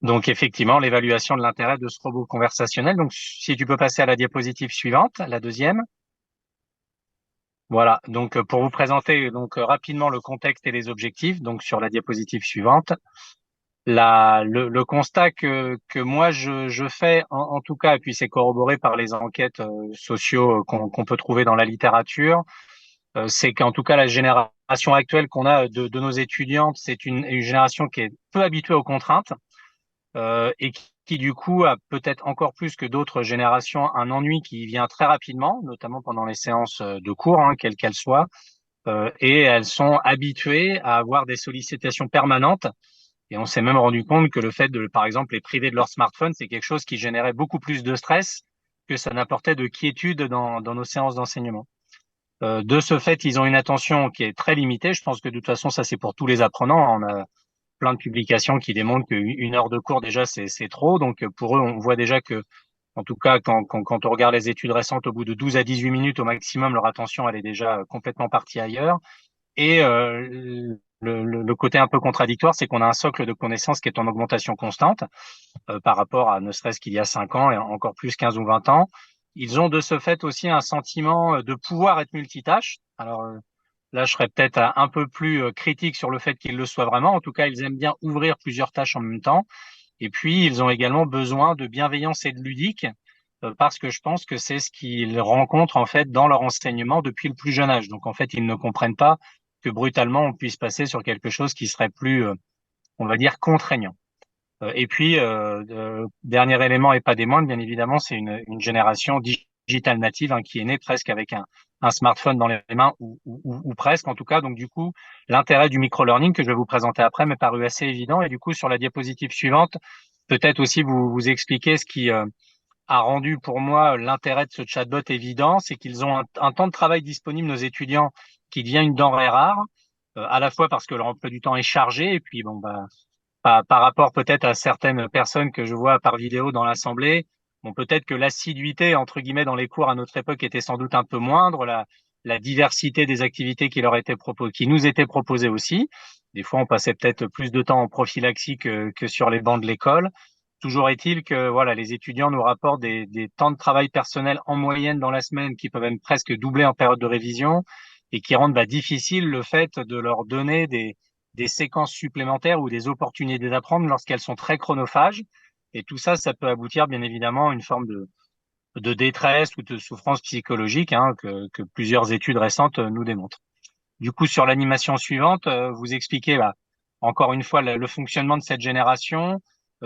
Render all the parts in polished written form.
Donc effectivement, l'évaluation de l'intérêt de ce robot conversationnel. Donc si tu peux passer à la diapositive suivante, la deuxième. Voilà. Donc pour vous présenter rapidement le contexte et les objectifs. Donc sur la diapositive suivante, le constat que moi je fais en tout cas, et puis c'est corroboré par les enquêtes sociaux qu'on peut trouver dans la littérature, c'est qu'en tout cas la génération actuelle qu'on a de nos étudiantes, c'est une génération qui est peu habituée aux contraintes et qui du coup a peut-être encore plus que d'autres générations un ennui qui vient très rapidement, notamment pendant les séances de cours, hein, quelles qu'elles soient, et elles sont habituées à avoir des sollicitations permanentes. Et on s'est même rendu compte que le fait de, par exemple, les priver de leur smartphone, c'est quelque chose qui générait beaucoup plus de stress que ça n'apportait de quiétude dans nos séances d'enseignement. De ce fait, ils ont une attention qui est très limitée. Je pense que de toute façon, ça c'est pour tous les apprenants. On a plein de publications qui démontrent qu'une heure de cours déjà c'est trop. Donc pour eux, on voit déjà que, en tout cas, quand on regarde les études récentes, au bout de 12 à 18 minutes au maximum, leur attention elle est déjà complètement partie ailleurs. Et le côté un peu contradictoire, c'est qu'on a un socle de connaissances qui est en augmentation constante par rapport à ne serait-ce qu'il y a 5 ans et encore plus 15 ou 20 ans. Ils ont de ce fait aussi un sentiment de pouvoir être multitâche. Alors là, je serais peut-être un peu plus critique sur le fait qu'ils le soient vraiment. En tout cas, ils aiment bien ouvrir plusieurs tâches en même temps. Et puis, ils ont également besoin de bienveillance et de ludique parce que je pense que c'est ce qu'ils rencontrent en fait dans leur enseignement depuis le plus jeune âge. Donc en fait, ils ne comprennent pas que brutalement on puisse passer sur quelque chose qui serait plus, on va dire, contraignant. Et puis, dernier élément et pas des moindres, bien évidemment, c'est une génération digitale native hein, qui est née presque avec un smartphone dans les mains ou presque en tout cas. Donc du coup, l'intérêt du micro-learning que je vais vous présenter après m'est paru assez évident. Et du coup, sur la diapositive suivante, peut-être aussi vous expliquer ce qui a rendu pour moi l'intérêt de ce chatbot évident, c'est qu'ils ont un temps de travail disponible, nos étudiants, qui devient une denrée rare, à la fois parce que leur emploi du temps est chargé, et puis bon bah par rapport peut-être à certaines personnes que je vois par vidéo dans l'assemblée, bon peut-être que l'assiduité entre guillemets dans les cours à notre époque était sans doute un peu moindre, la diversité des activités qui leur étaient proposées, qui nous étaient proposées aussi. Des fois, on passait peut-être plus de temps en prophylaxie que sur les bancs de l'école. Toujours est-il que voilà, les étudiants nous rapportent des temps de travail personnel en moyenne dans la semaine qui peuvent même presque doubler en période de révision et qui rendent difficile le fait de leur donner des séquences supplémentaires ou des opportunités d'apprendre lorsqu'elles sont très chronophages. Et tout ça, ça peut aboutir bien évidemment à une forme de détresse ou de souffrance psychologique hein, que plusieurs études récentes nous démontrent. Du coup, sur l'animation suivante, vous expliquez encore une fois le fonctionnement de cette génération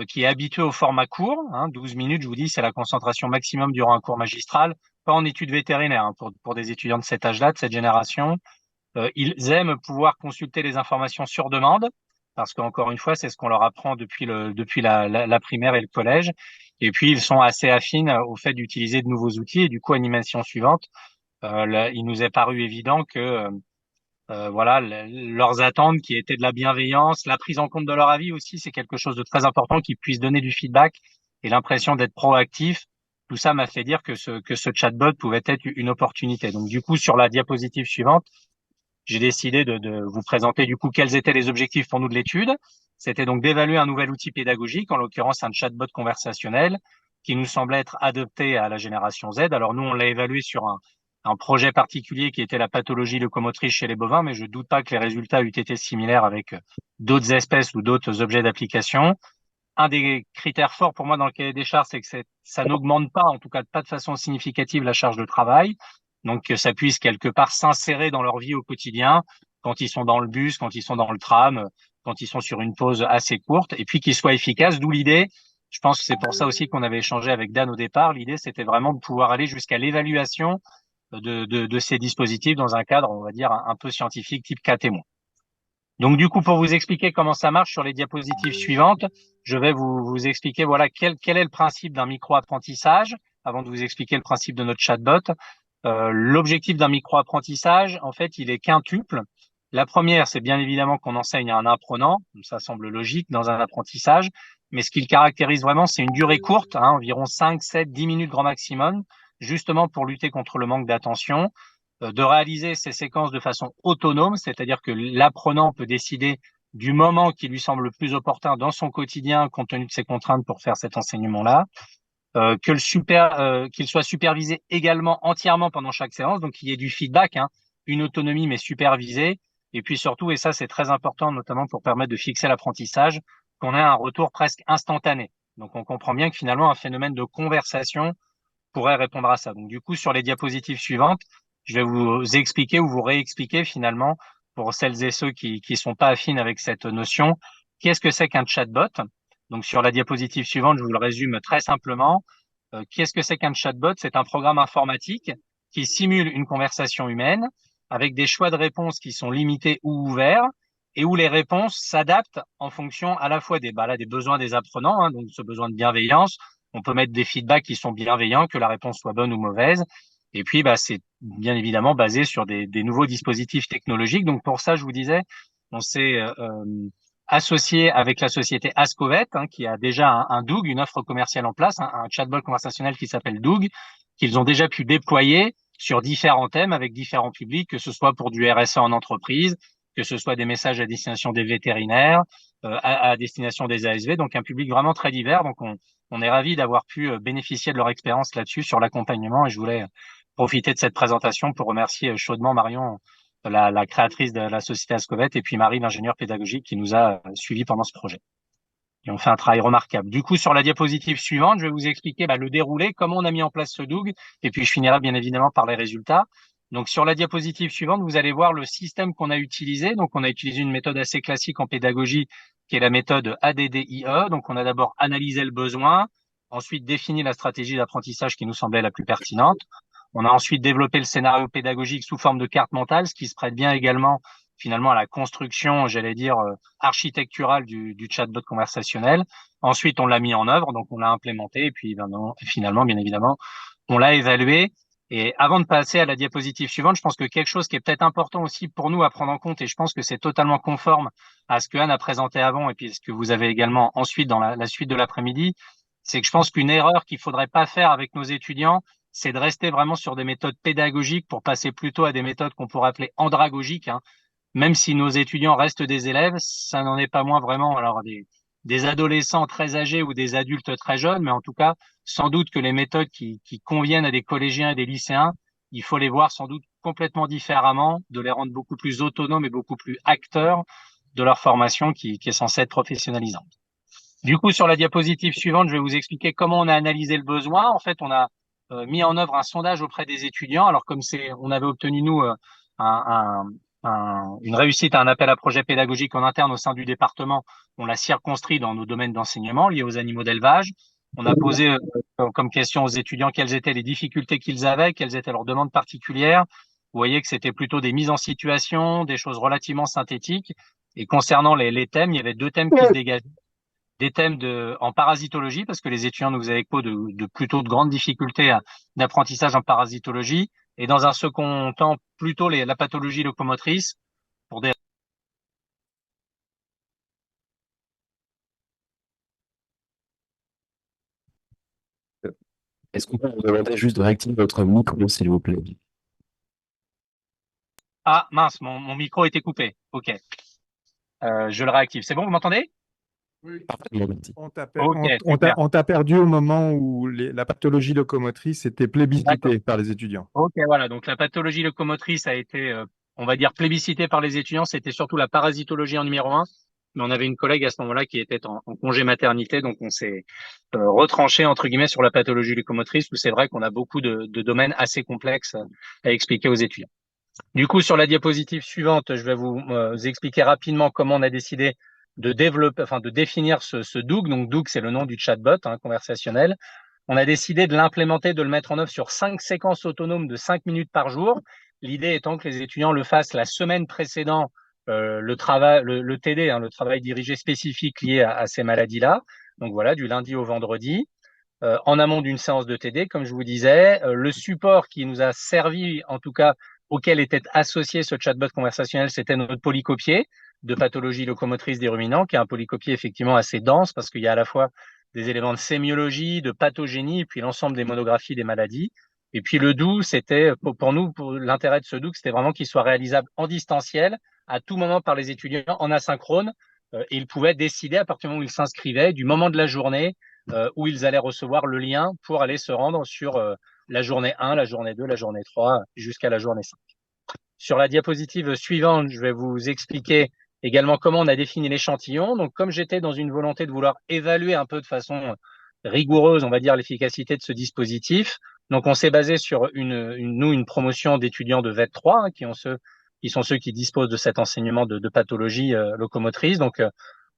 qui est habituée au format court. Hein, 12 minutes, je vous dis, c'est la concentration maximum durant un cours magistral, pas en études vétérinaires hein, pour des étudiants de cet âge-là, de cette génération. Ils aiment pouvoir consulter les informations sur demande, parce qu'encore une fois, c'est ce qu'on leur apprend depuis la primaire et le collège. Et puis, ils sont assez affines au fait d'utiliser de nouveaux outils. Et du coup, animation suivante, il nous est paru évident que voilà, leurs attentes qui étaient de la bienveillance, la prise en compte de leur avis aussi, c'est quelque chose de très important, qu'ils puissent donner du feedback et l'impression d'être proactif. Tout ça m'a fait dire que ce chatbot pouvait être une opportunité. Donc, du coup, sur la diapositive suivante, j'ai décidé de vous présenter du coup quels étaient les objectifs pour nous de l'étude. C'était donc d'évaluer un nouvel outil pédagogique, en l'occurrence un chatbot conversationnel, qui nous semblait être adapté à la génération Z. Alors nous, on l'a évalué sur un projet particulier qui était la pathologie locomotrice chez les bovins, mais je ne doute pas que les résultats eussent été similaires avec d'autres espèces ou d'autres objets d'application. Un des critères forts pour moi dans le cahier des charges, c'est que ça n'augmente pas, en tout cas pas de façon significative, la charge de travail. Donc que ça puisse quelque part s'insérer dans leur vie au quotidien, quand ils sont dans le bus, quand ils sont dans le tram, quand ils sont sur une pause assez courte, et puis qu'ils soient efficaces. D'où l'idée, je pense que c'est pour ça aussi qu'on avait échangé avec Dan au départ, l'idée c'était vraiment de pouvoir aller jusqu'à l'évaluation de ces dispositifs dans un cadre, on va dire, un peu scientifique, type cas témoin. Donc du coup, pour vous expliquer comment ça marche sur les diapositives suivantes, je vais vous expliquer voilà quel est le principe d'un micro-apprentissage avant de vous expliquer le principe de notre chatbot. L'objectif d'un micro-apprentissage, en fait, il est quintuple. La première, c'est bien évidemment qu'on enseigne à un apprenant, ça semble logique dans un apprentissage, mais ce qui le caractérise vraiment, c'est une durée courte, hein, environ 5, 7, 10 minutes grand maximum, justement pour lutter contre le manque d'attention de réaliser ces séquences de façon autonome, c'est-à-dire que l'apprenant peut décider du moment qui lui semble le plus opportun dans son quotidien, compte tenu de ses contraintes pour faire cet enseignement-là, qu'il soit supervisé également entièrement pendant chaque séance, donc qu'il y ait du feedback, hein, une autonomie mais supervisée, et puis surtout, et ça c'est très important notamment pour permettre de fixer l'apprentissage, qu'on ait un retour presque instantané. Donc on comprend bien que finalement un phénomène de conversation pourrait répondre à ça. Donc du coup, sur les diapositives suivantes, je vais vous expliquer ou vous réexpliquer finalement, pour celles et ceux qui sont pas affines avec cette notion, qu'est-ce que c'est qu'un chatbot. Donc sur la diapositive suivante, je vous le résume très simplement. Qu'est-ce que c'est qu'un chatbot? C'est un programme informatique qui simule une conversation humaine avec des choix de réponses qui sont limités ou ouverts et où les réponses s'adaptent en fonction à la fois des besoins des apprenants, hein, donc ce besoin de bienveillance. On peut mettre des feedbacks qui sont bienveillants, que la réponse soit bonne ou mauvaise. Et puis, c'est bien évidemment basé sur des nouveaux dispositifs technologiques. Donc pour ça, je vous disais, on s'est associé avec la société Ascovet, hein, qui a déjà un Doug, une offre commerciale en place, un chatbot conversationnel qui s'appelle Doug, qu'ils ont déjà pu déployer sur différents thèmes avec différents publics, que ce soit pour du RSA en entreprise, que ce soit des messages à destination des vétérinaires, à destination des ASV, donc un public vraiment très divers. Donc on est ravis d'avoir pu bénéficier de leur expérience là-dessus sur l'accompagnement et je voulais profiter de cette présentation pour remercier chaudement Marion, la créatrice de la société Ascovet, et puis Marie, l'ingénieure pédagogique qui nous a suivis pendant ce projet. Et on fait un travail remarquable. Du coup, sur la diapositive suivante, je vais vous expliquer le déroulé, comment on a mis en place ce Doug, et puis je finirai bien évidemment par les résultats. Donc sur la diapositive suivante, vous allez voir le système qu'on a utilisé. Donc on a utilisé une méthode assez classique en pédagogie, qui est la méthode ADDIE. Donc on a d'abord analysé le besoin, ensuite défini la stratégie d'apprentissage qui nous semblait la plus pertinente. On a ensuite développé le scénario pédagogique sous forme de carte mentale, ce qui se prête bien également finalement à la construction, j'allais dire, architecturale du chatbot conversationnel. Ensuite, on l'a mis en œuvre, donc on l'a implémenté, et puis finalement, bien évidemment, on l'a évalué. Et avant de passer à la diapositive suivante, je pense que quelque chose qui est peut-être important aussi pour nous à prendre en compte, et je pense que c'est totalement conforme à ce que Anne a présenté avant, et puis ce que vous avez également ensuite dans la suite de l'après-midi, c'est que je pense qu'une erreur qu'il faudrait pas faire avec nos étudiants, c'est de rester vraiment sur des méthodes pédagogiques pour passer plutôt à des méthodes qu'on pourrait appeler andragogiques, hein. Même si nos étudiants restent des élèves, ça n'en est pas moins vraiment alors des adolescents très âgés ou des adultes très jeunes, mais en tout cas, sans doute que les méthodes qui conviennent à des collégiens et des lycéens, il faut les voir sans doute complètement différemment, de les rendre beaucoup plus autonomes et beaucoup plus acteurs de leur formation qui est censée être professionnalisante. Du coup, sur la diapositive suivante, je vais vous expliquer comment on a analysé le besoin. En fait, on a mis en œuvre un sondage auprès des étudiants. Alors, comme on avait obtenu nous un, une réussite à un appel à projet pédagogique en interne au sein du département, on l'a circonscrit dans nos domaines d'enseignement liés aux animaux d'élevage. On a posé comme question aux étudiants quelles étaient les difficultés qu'ils avaient, quelles étaient leurs demandes particulières. Vous voyez que c'était plutôt des mises en situation, des choses relativement synthétiques. Et concernant les thèmes, il y avait deux thèmes qui se dégageaient, des thèmes en parasitologie, parce que les étudiants nous faisaient écho de plutôt de grandes difficultés d'apprentissage en parasitologie, et dans un second temps, plutôt la pathologie locomotrice, pour des... Est-ce qu'on peut vous demander juste de réactiver votre micro, s'il vous plaît? Ah, mince, mon micro était coupé. OK. Je le réactive. C'est bon, vous m'entendez? Oui, Parfaitement, merci. OK, super. on t'a perdu au moment où la pathologie locomotrice était D'accord. plébiscitée par les étudiants. OK, voilà. Donc, la pathologie locomotrice a été, on va dire, plébiscitée par les étudiants. C'était surtout la parasitologie en numéro un. Mais on avait une collègue à ce moment-là qui était en congé maternité. Donc, on s'est retranché, entre guillemets, sur la pathologie locomotrice, où c'est vrai qu'on a beaucoup de domaines assez complexes à expliquer aux étudiants. Du coup, sur la diapositive suivante, je vais vous expliquer rapidement comment on a décidé de développer, enfin, de définir ce Doug. Donc, Doug, c'est le nom du chatbot, hein, conversationnel. On a décidé de l'implémenter, de le mettre en œuvre sur 5 séquences autonomes de 5 minutes par jour. L'idée étant que les étudiants le fassent la semaine précédant le travail, le TD, hein, le travail dirigé spécifique lié à ces maladies-là. Donc voilà, du lundi au vendredi, en amont d'une séance de TD, comme je vous disais. Le support qui nous a servi, en tout cas, auquel était associé ce chatbot conversationnel, c'était notre polycopier de pathologie locomotrice des ruminants, qui est un polycopier effectivement assez dense parce qu'il y a à la fois des éléments de sémiologie, de pathogénie, et puis l'ensemble des monographies des maladies. Et puis le doux, c'était pour nous, pour l'intérêt de ce doux, c'était vraiment qu'il soit réalisable en distanciel, à tout moment par les étudiants en asynchrone. Et ils pouvaient décider à partir du moment où ils s'inscrivaient, du moment de la journée où ils allaient recevoir le lien pour aller se rendre sur la journée 1, la journée 2, la journée 3, jusqu'à la journée 5. Sur la diapositive suivante, je vais vous expliquer également comment on a défini l'échantillon. Donc, comme j'étais dans une volonté de vouloir évaluer un peu de façon rigoureuse, on va dire, l'efficacité de ce dispositif, donc on s'est basé sur une promotion d'étudiants de VET3, hein, qui sont ceux qui disposent de cet enseignement de pathologie locomotrice. Donc,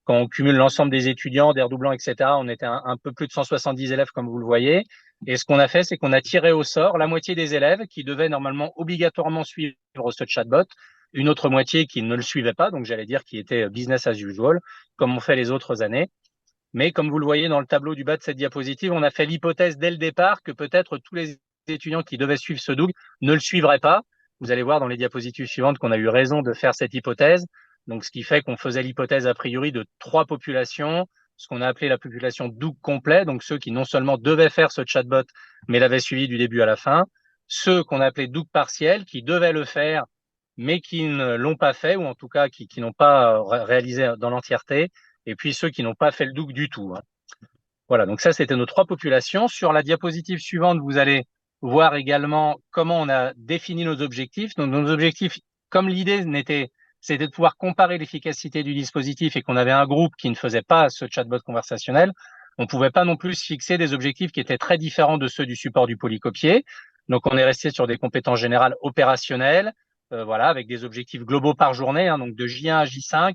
quand on cumule l'ensemble des étudiants, des redoublants, etc., on était un peu plus de 170 élèves, comme vous le voyez. Et ce qu'on a fait, c'est qu'on a tiré au sort la moitié des élèves qui devaient normalement obligatoirement suivre ce chatbot, une autre moitié qui ne le suivait pas, donc j'allais dire qui était business as usual, comme on fait les autres années. Mais comme vous le voyez dans le tableau du bas de cette diapositive, on a fait l'hypothèse dès le départ que peut-être tous les étudiants qui devaient suivre ce DOUG ne le suivraient pas. Vous allez voir dans les diapositives suivantes qu'on a eu raison de faire cette hypothèse. Donc, ce qui fait qu'on faisait l'hypothèse a priori de 3 populations, ce qu'on a appelé la population DOUG complet, donc ceux qui non seulement devaient faire ce chatbot, mais l'avaient suivi du début à la fin. Ceux qu'on a appelé DOUG partiels, qui devaient le faire, mais qui ne l'ont pas fait, ou en tout cas qui n'ont pas réalisé dans l'entièreté. Et puis ceux qui n'ont pas fait le DOUG du tout, hein. Voilà, donc ça, c'était nos 3 populations. Sur la diapositive suivante, vous allez voir également comment on a défini nos objectifs. Donc, nos objectifs, comme l'idée c'était de pouvoir comparer l'efficacité du dispositif et qu'on avait un groupe qui ne faisait pas ce chatbot conversationnel, on ne pouvait pas non plus se fixer des objectifs qui étaient très différents de ceux du support du polycopier. Donc, on est resté sur des compétences générales opérationnelles, voilà, avec des objectifs globaux par journée, hein, donc de J1 à J5.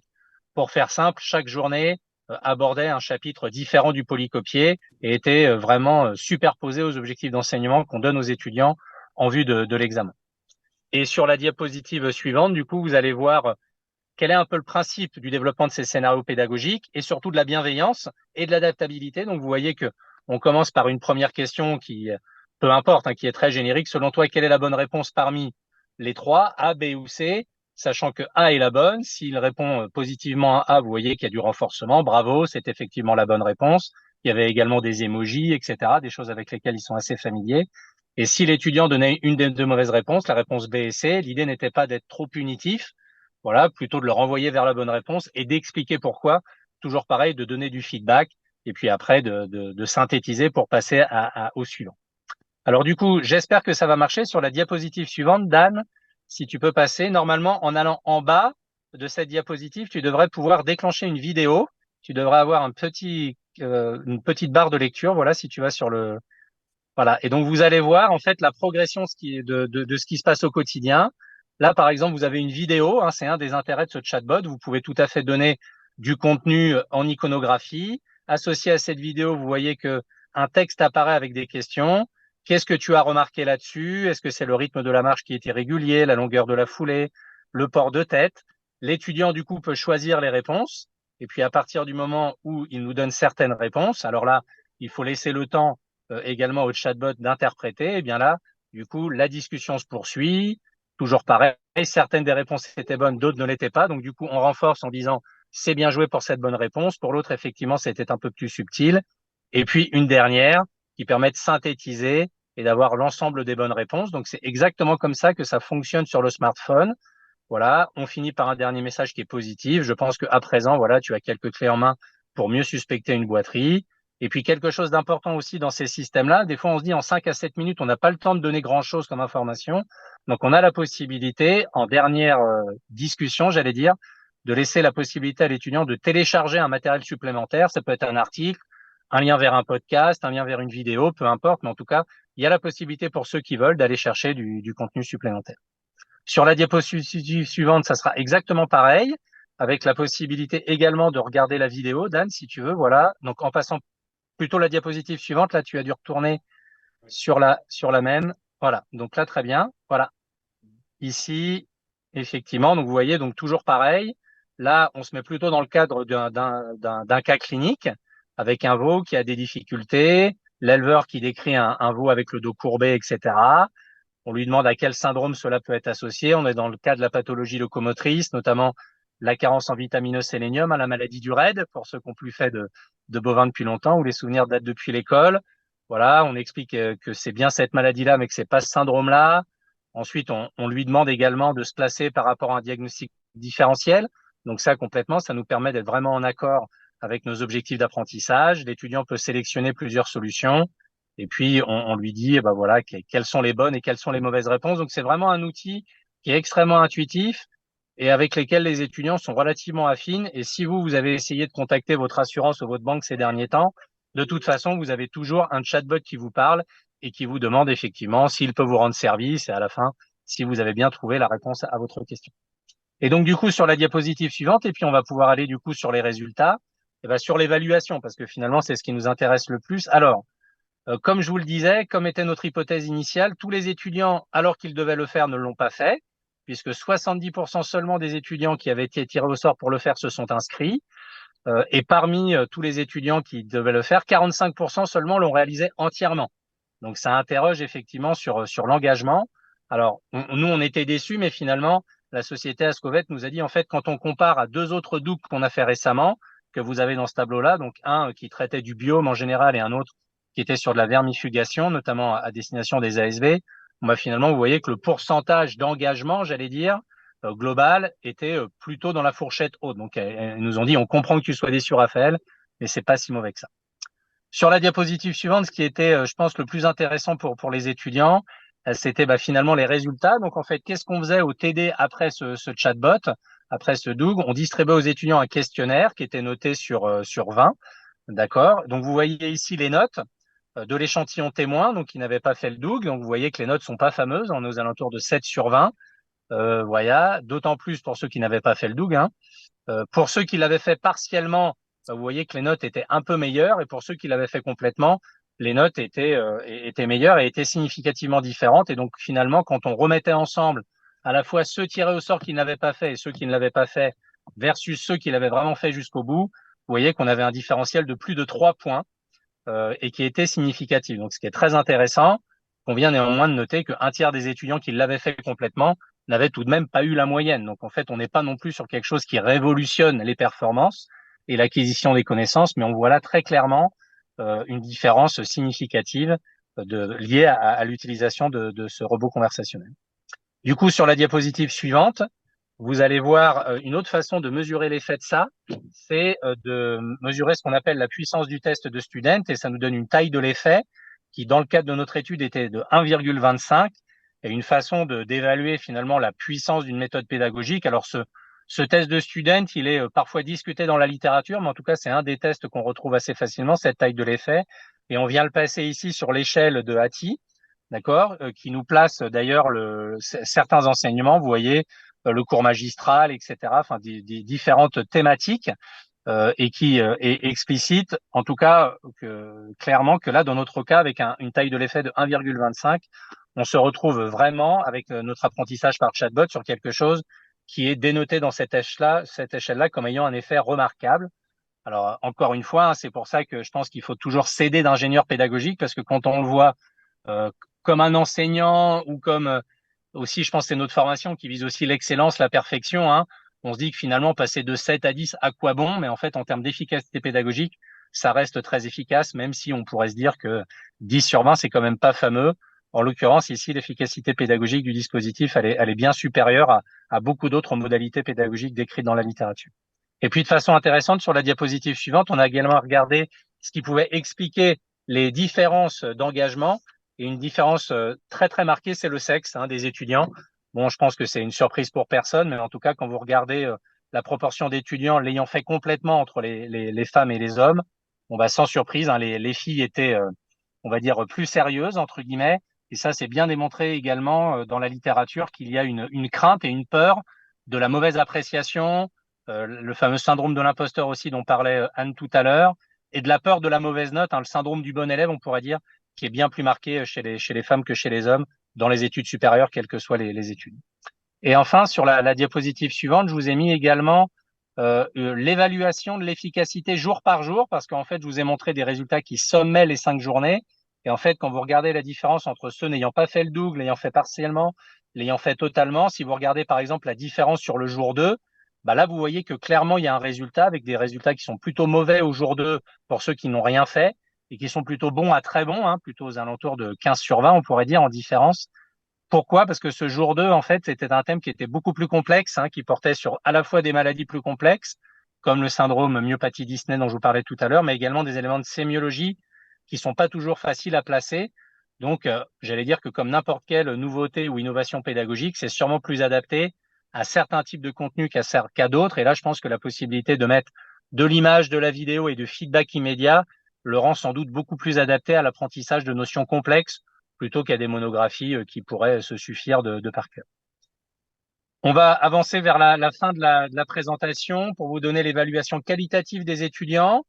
Pour faire simple, chaque journée abordait un chapitre différent du polycopier et était vraiment superposé aux objectifs d'enseignement qu'on donne aux étudiants en vue de l'examen. Et sur la diapositive suivante, du coup, vous allez voir quel est un peu le principe du développement de ces scénarios pédagogiques et surtout de la bienveillance et de l'adaptabilité. Donc, vous voyez que on commence par une première question qui, peu importe, hein, qui est très générique. Selon toi, quelle est la bonne réponse parmi les 3, A, B ou C? Sachant que A est la bonne. S'il répond positivement à A, vous voyez qu'il y a du renforcement. Bravo, c'est effectivement la bonne réponse. Il y avait également des emojis, etc., des choses avec lesquelles ils sont assez familiers. Et si l'étudiant donnait une des 2 mauvaises réponses, la réponse B et C, l'idée n'était pas d'être trop punitif, voilà, plutôt de le renvoyer vers la bonne réponse et d'expliquer pourquoi. Toujours pareil, de donner du feedback et puis après de synthétiser pour passer au suivant. Alors du coup, j'espère que ça va marcher. Sur la diapositive suivante, Dan, si tu peux passer, normalement, en allant en bas de cette diapositive, tu devrais pouvoir déclencher une vidéo. Tu devrais avoir une petite barre de lecture. Voilà, si tu vas sur le... Voilà. Et donc, vous allez voir, en fait, la progression de ce qui se passe au quotidien. Là, par exemple, vous avez une vidéo, hein, c'est un des intérêts de ce chatbot. Vous pouvez tout à fait donner du contenu en iconographie. Associé à cette vidéo, vous voyez que un texte apparaît avec des questions. Qu'est-ce que tu as remarqué là-dessus? Est-ce que c'est le rythme de la marche qui était régulier, la longueur de la foulée, le port de tête? L'étudiant, du coup, peut choisir les réponses. Et puis, à partir du moment où il nous donne certaines réponses, alors là, il faut laisser le temps également au chatbot d'interpréter. Et bien là, du coup, la discussion se poursuit. Toujours pareil, certaines des réponses étaient bonnes, d'autres ne l'étaient pas. Donc, du coup, on renforce en disant c'est bien joué pour cette bonne réponse. Pour l'autre, effectivement, c'était un peu plus subtil. Et puis, une dernière qui permet de synthétiser et d'avoir l'ensemble des bonnes réponses. Donc, c'est exactement comme ça que ça fonctionne sur le smartphone. Voilà, on finit par un dernier message qui est positif. Je pense qu'à présent, voilà, tu as quelques clés en main pour mieux suspecter une boiterie. Et puis, quelque chose d'important aussi dans ces systèmes-là, des fois, on se dit en 5 à 7 minutes, on n'a pas le temps de donner grand-chose comme information. Donc, on a la possibilité, en dernière discussion, j'allais dire, de laisser la possibilité à l'étudiant de télécharger un matériel supplémentaire. Ça peut être un article, un lien vers un podcast, un lien vers une vidéo, peu importe. Mais en tout cas, il y a la possibilité pour ceux qui veulent d'aller chercher du contenu supplémentaire. Sur la diapositive suivante, ça sera exactement pareil, avec la possibilité également de regarder la vidéo, Dan, si tu veux. Voilà. Donc, en passant plutôt la diapositive suivante, là, tu as dû retourner sur la même. Voilà. Donc là, très bien. Voilà. Ici, effectivement, donc vous voyez, donc toujours pareil. Là, on se met plutôt dans le cadre d'un cas clinique avec un veau qui a des difficultés, l'éleveur qui décrit un veau avec le dos courbé, etc. On lui demande à quel syndrome cela peut être associé. On est dans le cas de la pathologie locomotrice, notamment la carence en vitamine E, sélénium, à la maladie du RAID, pour ceux qui n'ont plus fait de bovins depuis longtemps, ou les souvenirs datent depuis l'école. Voilà, on explique que c'est bien cette maladie-là, mais que c'est pas ce syndrome-là. Ensuite, on lui demande également de se placer par rapport à un diagnostic différentiel. Donc ça, complètement, ça nous permet d'être vraiment en accord avec nos objectifs d'apprentissage. L'étudiant peut sélectionner plusieurs solutions et puis on lui dit, ben voilà, quelles sont les bonnes et quelles sont les mauvaises réponses. Donc c'est vraiment un outil qui est extrêmement intuitif et avec lesquels les étudiants sont relativement affines. Et si vous avez essayé de contacter votre assurance ou votre banque ces derniers temps, de toute façon, vous avez toujours un chatbot qui vous parle et qui vous demande effectivement s'il peut vous rendre service et à la fin, si vous avez bien trouvé la réponse à votre question. Et donc, du coup, sur la diapositive suivante, et puis on va pouvoir aller du coup sur les résultats, et ben, sur l'évaluation, parce que finalement, c'est ce qui nous intéresse le plus. Alors, comme je vous le disais, comme était notre hypothèse initiale, tous les étudiants, alors qu'ils devaient le faire, ne l'ont pas fait, puisque 70% seulement des étudiants qui avaient été tirés au sort pour le faire se sont inscrits. Et parmi tous les étudiants qui devaient le faire, 45% seulement l'ont réalisé entièrement. Donc ça interroge effectivement sur l'engagement. Alors nous, on était déçus, mais finalement, la société Ascovet nous a dit, en fait, quand on compare à deux autres doubles qu'on a fait récemment, que vous avez dans ce tableau-là, donc un qui traitait du biome en général et un autre qui était sur de la vermifugation, notamment à destination des ASV, finalement, vous voyez que le pourcentage d'engagement, j'allais dire, global, était plutôt dans la fourchette haute. Donc, ils nous ont dit, on comprend que tu sois déçu, Raphaël, mais c'est pas si mauvais que ça. Sur la diapositive suivante, ce qui était, je pense, le plus intéressant pour les étudiants, c'était finalement les résultats. Donc, en fait, qu'est-ce qu'on faisait au TD après ce chatbot, après ce Doug? On distribuait aux étudiants un questionnaire qui était noté sur 20. D'accord? Donc, vous voyez ici les notes de l'échantillon témoin, donc qui n'avait pas fait le Doug. Donc, vous voyez que les notes sont pas fameuses. On est aux alentours de 7 sur 20. Voilà. D'autant plus pour ceux qui n'avaient pas fait le Doug, hein. Pour ceux qui l'avaient fait partiellement, vous voyez que les notes étaient un peu meilleures, et pour ceux qui l'avaient fait complètement, les notes étaient meilleures et étaient significativement différentes. Et donc finalement, quand on remettait ensemble à la fois ceux tirés au sort qui ne l'avaient pas fait et ceux qui ne l'avaient pas fait versus ceux qui l'avaient vraiment fait jusqu'au bout, vous voyez qu'on avait un différentiel de plus de 3 points et qui était significatif. Donc ce qui est très intéressant, on vient néanmoins de noter qu'un tiers des étudiants qui l'avaient fait complètement n'avaient tout de même pas eu la moyenne. Donc en fait, on n'est pas non plus sur quelque chose qui révolutionne les performances et l'acquisition des connaissances, mais on voit là très clairement une différence significative liée à l'utilisation de ce robot conversationnel. Du coup, sur la diapositive suivante, vous allez voir une autre façon de mesurer l'effet de ça, c'est de mesurer ce qu'on appelle la puissance du test de Student, et ça nous donne une taille de l'effet qui, dans le cadre de notre étude, était de 1,25, et une façon d'évaluer finalement la puissance d'une méthode pédagogique. Alors ce test de Student, il est parfois discuté dans la littérature, mais en tout cas, c'est un des tests qu'on retrouve assez facilement, cette taille de l'effet, et on vient le passer ici sur l'échelle de Hattie, d'accord, qui nous place d'ailleurs certains enseignements, vous voyez, le cours magistral, etc., enfin des différentes thématiques et qui est explicite, en tout cas clairement que là, dans notre cas, avec une taille de l'effet de 1,25, on se retrouve vraiment avec notre apprentissage par chatbot sur quelque chose qui est dénoté dans cette échelle-là comme ayant un effet remarquable. Alors encore une fois, hein, c'est pour ça que je pense qu'il faut toujours s'aider d'ingénieurs pédagogiques, parce que quand on le voit comme un enseignant ou comme aussi, je pense que c'est notre formation qui vise aussi l'excellence, la perfection, hein. On se dit que finalement, passer de 7 à 10, à quoi bon? Mais en fait, en termes d'efficacité pédagogique, ça reste très efficace, même si on pourrait se dire que 10 sur 20, c'est quand même pas fameux. En l'occurrence, ici, l'efficacité pédagogique du dispositif, elle est bien supérieure à beaucoup d'autres modalités pédagogiques décrites dans la littérature. Et puis, de façon intéressante, sur la diapositive suivante, on a également regardé ce qui pouvait expliquer les différences d'engagement. Et une différence très, très marquée, c'est le sexe des étudiants. Bon, je pense que c'est une surprise pour personne, mais en tout cas, quand vous regardez la proportion d'étudiants l'ayant fait complètement entre les femmes et les hommes, sans surprise, les filles étaient, on va dire, plus sérieuses, entre guillemets. Et ça, c'est bien démontré également dans la littérature qu'il y a une crainte et une peur de la mauvaise appréciation, le fameux syndrome de l'imposteur aussi dont parlait Anne tout à l'heure, et de la peur de la mauvaise note, le syndrome du bon élève, on pourrait dire, qui est bien plus marqué chez les femmes que chez les hommes dans les études supérieures, quelles que soient les études. Et enfin, sur la diapositive suivante, je vous ai mis également l'évaluation de l'efficacité jour par jour, parce qu'en fait, je vous ai montré des résultats qui sommaient les 5 journées. Et en fait, quand vous regardez la différence entre ceux n'ayant pas fait le double, l'ayant fait partiellement, l'ayant fait totalement, si vous regardez par exemple la différence sur le jour 2, là, vous voyez que clairement, il y a un résultat avec des résultats qui sont plutôt mauvais au jour 2 pour ceux qui n'ont rien fait et qui sont plutôt bons à très bons, plutôt aux alentours de 15 sur 20, on pourrait dire, en différence. Pourquoi? Parce que ce jour 2, en fait, c'était un thème qui était beaucoup plus complexe, hein, qui portait sur à la fois des maladies plus complexes, comme le syndrome myopathie Disney dont je vous parlais tout à l'heure, mais également des éléments de sémiologie qui sont pas toujours faciles à placer. Donc, j'allais dire que comme n'importe quelle nouveauté ou innovation pédagogique, c'est sûrement plus adapté à certains types de contenus qu'à d'autres. Et là, je pense que la possibilité de mettre de l'image, de la vidéo et de feedback immédiat le rend sans doute beaucoup plus adapté à l'apprentissage de notions complexes plutôt qu'à des monographies qui pourraient se suffire de par cœur. On va avancer vers la fin de la présentation pour vous donner l'évaluation qualitative des étudiants.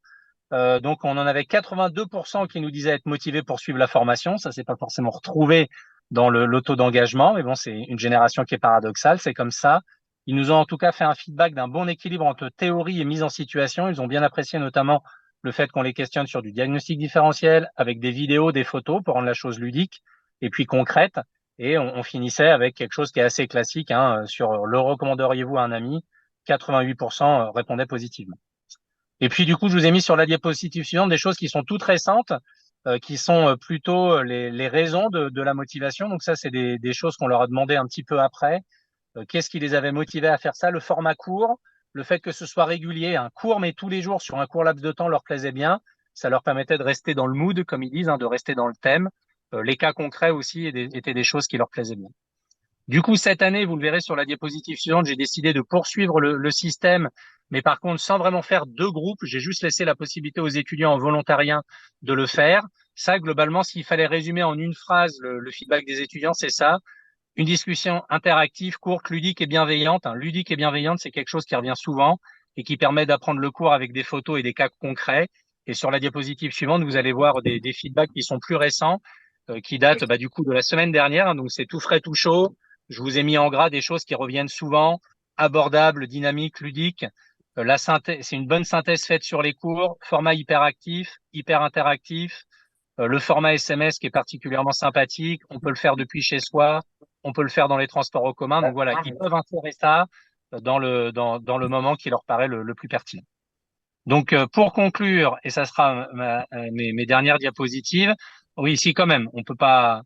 Donc, on en avait 82% qui nous disaient être motivés pour suivre la formation. Ça, c'est pas forcément retrouvé dans le taux d'engagement, mais bon, c'est une génération qui est paradoxale, c'est comme ça. Ils nous ont en tout cas fait un feedback d'un bon équilibre entre théorie et mise en situation. Ils ont bien apprécié notamment le fait qu'on les questionne sur du diagnostic différentiel avec des vidéos, des photos pour rendre la chose ludique et puis concrète. Et on finissait avec quelque chose qui est assez classique, hein, sur le recommanderiez-vous à un ami? 88% répondaient positivement. Et puis, du coup, je vous ai mis sur la diapositive suivante des choses qui sont toutes récentes, qui sont plutôt les raisons de la motivation. Donc ça, c'est des choses qu'on leur a demandé un petit peu après. Qu'est-ce qui les avait motivés à faire ça? Le format court, le fait que ce soit régulier, un court mais tous les jours sur un court laps de temps leur plaisait bien. Ça leur permettait de rester dans le mood, comme ils disent, hein, de rester dans le thème. Les cas concrets aussi étaient des choses qui leur plaisaient bien. Du coup, cette année, vous le verrez sur la diapositive suivante, j'ai décidé de poursuivre le système, mais par contre, sans vraiment faire deux groupes, j'ai juste laissé la possibilité aux étudiants en volontariat de le faire. Ça, globalement, s'il fallait résumer en une phrase le feedback des étudiants, c'est ça. Une discussion interactive, courte, ludique et bienveillante. Ludique et bienveillante, c'est quelque chose qui revient souvent et qui permet d'apprendre le cours avec des photos et des cas concrets. Et sur la diapositive suivante, vous allez voir des feedbacks qui sont plus récents, qui datent du coup de la semaine dernière. Donc c'est tout frais, tout chaud. Je vous ai mis en gras des choses qui reviennent souvent, abordables, dynamiques, ludiques. La synthèse, c'est une bonne synthèse faite sur les cours, format hyperactif, hyper interactif, le format SMS qui est particulièrement sympathique. On peut le faire depuis chez soi, on peut le faire dans les transports en commun. Donc voilà, ils peuvent insérer ça dans le moment qui leur paraît le plus pertinent. Donc pour conclure, et ça sera mes dernières diapositives, oui, ici quand même, on peut pas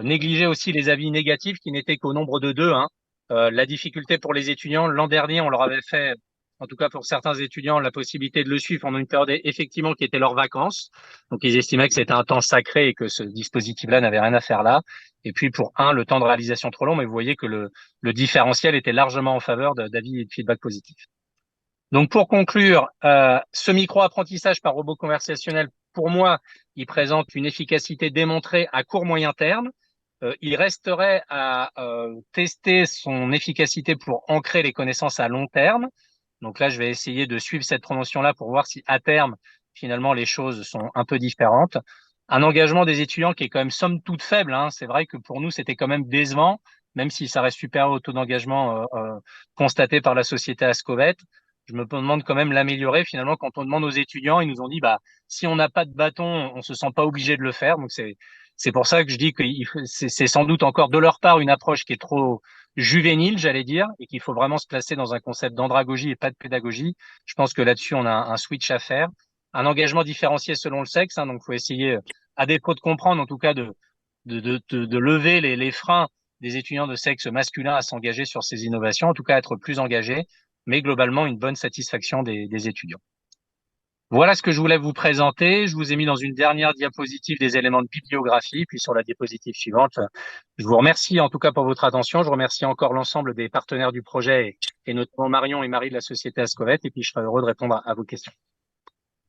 négliger aussi les avis négatifs qui n'étaient qu'au nombre de deux, hein. La difficulté pour les étudiants, l'an dernier, on leur avait fait, en tout cas pour certains étudiants, la possibilité de le suivre pendant une période effectivement qui était leurs vacances. Donc ils estimaient que c'était un temps sacré et que ce dispositif-là n'avait rien à faire là. Et puis pour le temps de réalisation trop long, mais vous voyez que le différentiel était largement en faveur d'avis et de feedback positifs. Donc pour conclure, ce micro-apprentissage par robot conversationnel, pour moi, il présente une efficacité démontrée à court moyen terme. Il resterait à tester son efficacité pour ancrer les connaissances à long terme. Donc là, je vais essayer de suivre cette promotion-là pour voir si à terme, finalement, les choses sont un peu différentes. Un engagement des étudiants qui est quand même somme toute faible, hein. C'est vrai que pour nous, c'était quand même décevant, même si ça reste supérieur au taux d'engagement constaté par la société Ascovet. Je me demande quand même l'améliorer. Finalement, quand on demande aux étudiants, ils nous ont dit, bah, si on n'a pas de bâton, on se sent pas obligé de le faire. Donc c'est pour ça que je dis que c'est sans doute encore de leur part une approche qui est trop juvénile, j'allais dire, et qu'il faut vraiment se placer dans un concept d'andragogie et pas de pédagogie. Je pense que là-dessus, on a un switch à faire. Un engagement différencié selon le sexe, hein, donc il faut essayer, à défaut de comprendre, en tout cas de lever les freins des étudiants de sexe masculin à s'engager sur ces innovations, en tout cas être plus engagés, mais globalement une bonne satisfaction des étudiants. Voilà ce que je voulais vous présenter. Je vous ai mis dans une dernière diapositive des éléments de bibliographie, puis sur la diapositive suivante. Je vous remercie en tout cas pour votre attention. Je remercie encore l'ensemble des partenaires du projet et notamment Marion et Marie de la société Ascovet. Et puis je serai heureux de répondre à vos questions.